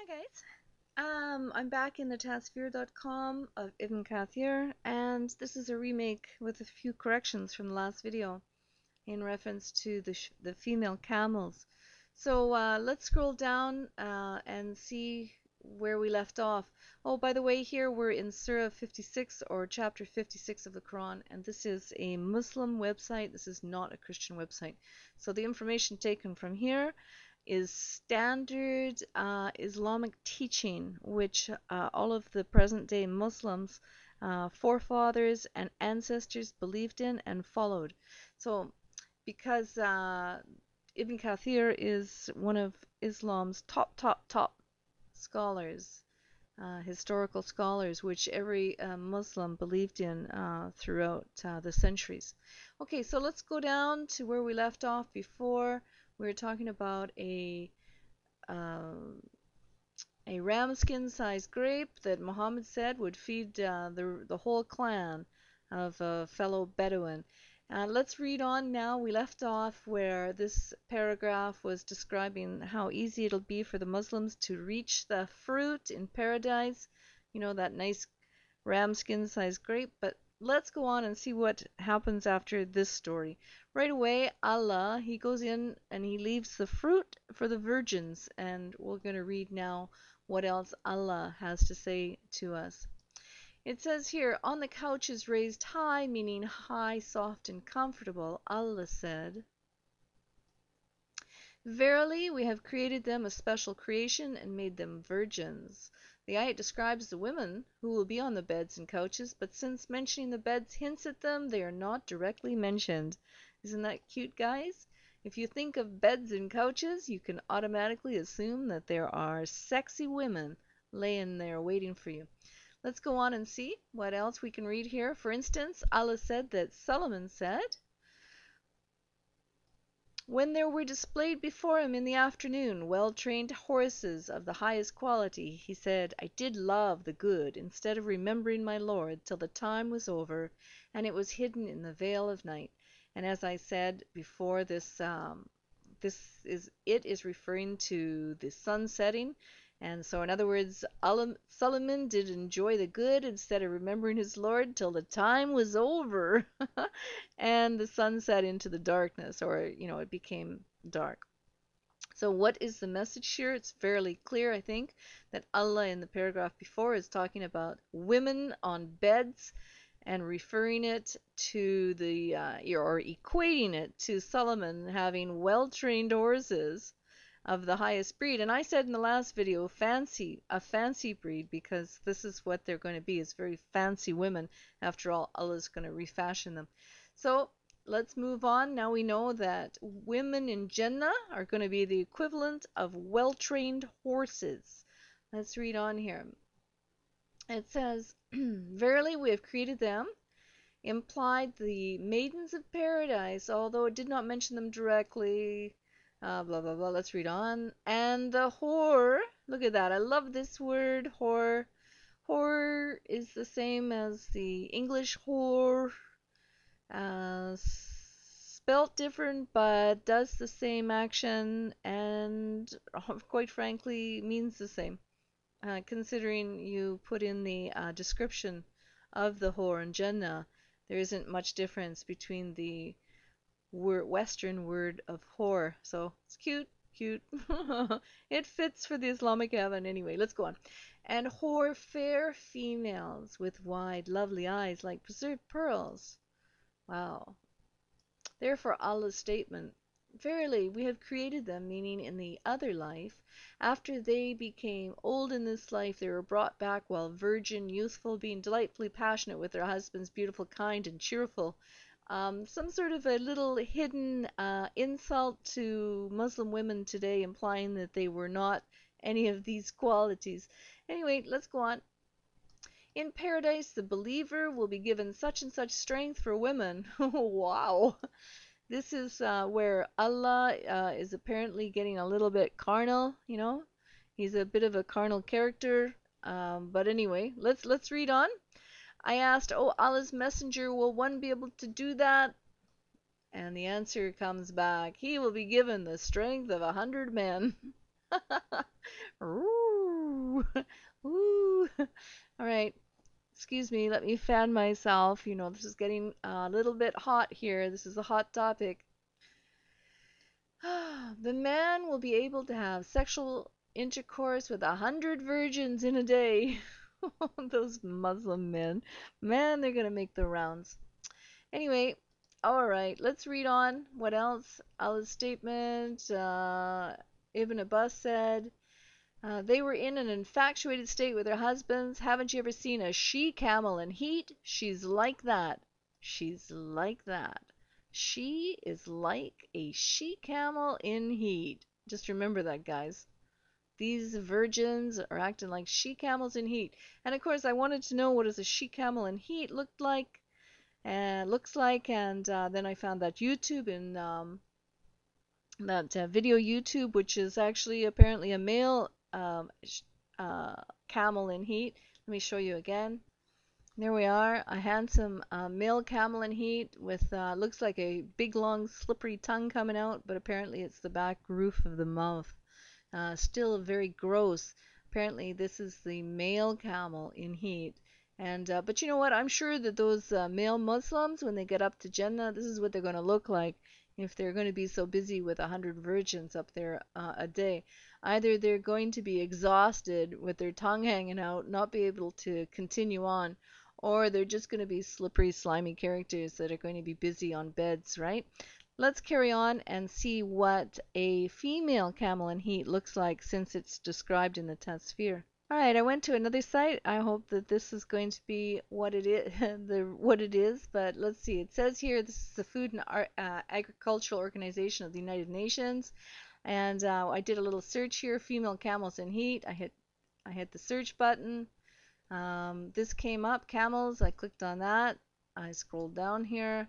Hi guys. I'm back in the tasphere.com of Ibn Kathir, and this is a remake with a few corrections from the last video in reference to the female camels. So let's scroll down and see where we left off. Oh, by the way, here we're in Surah 56 or chapter 56 of the Quran, and this is a Muslim website. This is not a Christian website. So the information taken from here is standard Islamic teaching, which all of the present day Muslims, forefathers, and ancestors believed in and followed. So, because Ibn Kathir is one of Islam's top scholars, historical scholars, which every Muslim believed in throughout the centuries. Okay, so let's go down to where we left off before. We were talking about uh, a ramskin-sized grape that Muhammad said would feed the whole clan of a fellow Bedouin. Let's read on now. We left off where this paragraph was describing how easy it'll be for the Muslims to reach the fruit in paradise. You know, that nice ramskin-sized grape. But let's go on and see what happens after this story. Right away, Allah, he goes in and he leaves the fruit for the virgins. And we're going to read now what else Allah has to say to us. It says here, on the couches raised high, meaning high, soft, and comfortable, Allah said, Verily, we have created them a special creation and made them virgins. The ayat describes the women who will be on the beds and couches, but since mentioning the beds hints at them, they are not directly mentioned. Isn't that cute, guys? If you think of beds and couches, you can automatically assume that there are sexy women laying there waiting for you. Let's go on and see what else we can read here. For instance, Allah said that Solomon said, when there were displayed before him in the afternoon well-trained horses of the highest quality, he said, I did love the good instead of remembering my Lord till the time was over and it was hidden in the veil of night. And as I said before, it is referring to the sun setting. And so, in other words, Solomon did enjoy the good instead of remembering his Lord till the time was over and the sun set into the darkness, or, it became dark. So, what is the message here? It's fairly clear, I think, that Allah in the paragraph before is talking about women on beds and referring it to or equating it to Solomon having well-trained horses of the highest breed. And I said in the last video, a fancy breed, because this is what they're going to be, is very fancy women. After all, Allah's going to refashion them. So let's move on. Now we know that women in Jannah are going to be the equivalent of well-trained horses. Let's read on here. It says, Verily we have created them, implied the maidens of paradise, although it did not mention them directly. Blah, blah, blah. Let's read on. And the whore, look at that. I love this word, whore. Whore is the same as the English whore, spelt different, but does the same action and, quite frankly, means the same. Considering you put in the description of the whore in Jannah, there isn't much difference between the Western word of whore. So it's cute, cute. It fits for the Islamic heaven anyway. Let's go on. And whore, fair females with wide, lovely eyes like preserved pearls. Wow. Therefore Allah's statement, Verily, we have created them, meaning in the other life, after they became old in this life, they were brought back while virgin, youthful, being delightfully passionate with their husbands, beautiful, kind, and cheerful. Some sort of a little hidden insult to Muslim women today, implying that they were not any of these qualities. Anyway, let's go on. In paradise, the believer will be given such and such strength for women. Wow. This is where Allah is apparently getting a little bit carnal, He's a bit of a carnal character. But anyway, let's read on. I asked, Oh Allah's messenger, will one be able to do that? And the answer comes back, he will be given the strength of 100 men. Ooh. All right. Excuse me. Let me fan myself. This is getting a little bit hot here. This is a hot topic. The man will be able to have sexual intercourse with 100 virgins in a day. Those Muslim men. Man, they're gonna make the rounds. Anyway, all right, let's read on. What else? Allah's statement. Ibn Abbas said, they were in an infatuated state with their husbands. Haven't you ever seen a she camel in heat? She's like that. She's like that. She is like a she camel in heat. Just remember that, guys. These virgins are acting like she camels in heat. And of course, I wanted to know what does a she camel in heat looked like and looks like, and then I found that YouTube and that video YouTube, which is actually apparently a male uh, camel in heat. Let me show you again. There we are, a handsome male camel in heat with looks like a big long slippery tongue coming out, but apparently it's the back roof of the mouth. Still very gross. Apparently, this is the male camel in heat. And but you know what? I'm sure that those male Muslims, when they get up to Jannah, this is what they're going to look like if they're going to be so busy with 100 virgins up there a day. Either they're going to be exhausted with their tongue hanging out, not be able to continue on, or they're just going to be slippery, slimy characters that are going to be busy on beds, right? Let's carry on and see what a female camel in heat looks like since it's described in the Tasvir. All right, I went to another site. I hope that this is going to be what it is, what it is. But let's see. It says here this is the Food and Agricultural Organization of the United Nations, and I did a little search here: female camels in heat. I hit the search button. This came up, camels. I clicked on that. I scrolled down here.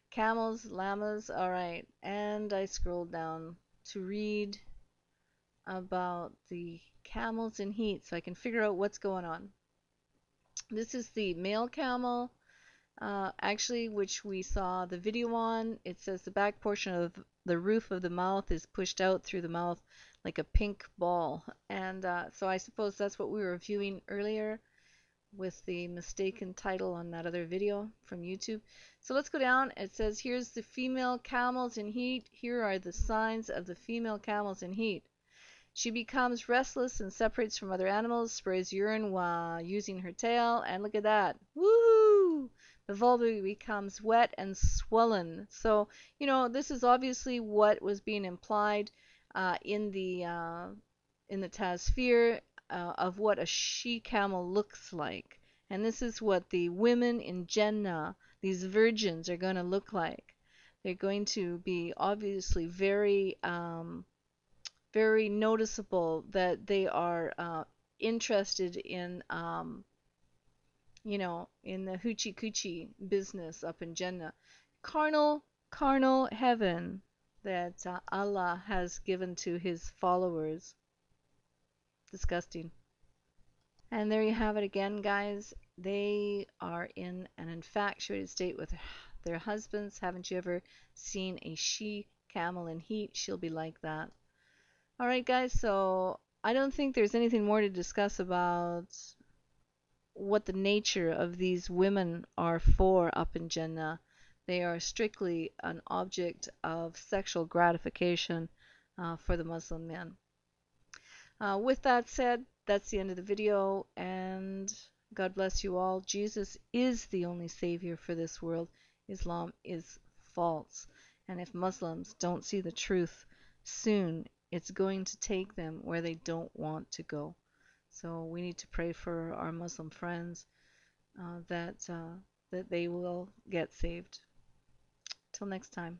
Camels, llamas, all right. And I scrolled down to read about the camels in heat so I can figure out what's going on. This is the male camel, actually, which we saw the video on. It says the back portion of the roof of the mouth is pushed out through the mouth like a pink ball. And so I suppose that's what we were viewing earlier with the mistaken title on that other video from YouTube. So let's go down. It says here's the female camels in heat. Here are the signs of the female camels in heat. She becomes restless and separates from other animals, sprays urine while using her tail, and look at that. Woohoo! The vulva becomes wet and swollen. So, this is obviously what was being implied in the Tasvir of what a she-camel looks like. And this is what the women in Jannah, these virgins, are going to look like. They're going to be obviously very, very noticeable that they are interested in the hoochie coochie business up in Jannah. Carnal heaven that Allah has given to his followers. Disgusting. And there you have it again, guys. They are in an infatuated state with their husbands. Haven't you ever seen a she camel in heat? She'll be like that. All right, guys. So I don't think there's anything more to discuss about what the nature of these women are for up in Jannah. They are strictly an object of sexual gratification for the Muslim men. With that said, that's the end of the video, and God bless you all. Jesus is the only savior for this world. Islam is false. And if Muslims don't see the truth soon, it's going to take them where they don't want to go. So we need to pray for our Muslim friends that they will get saved. Till next time.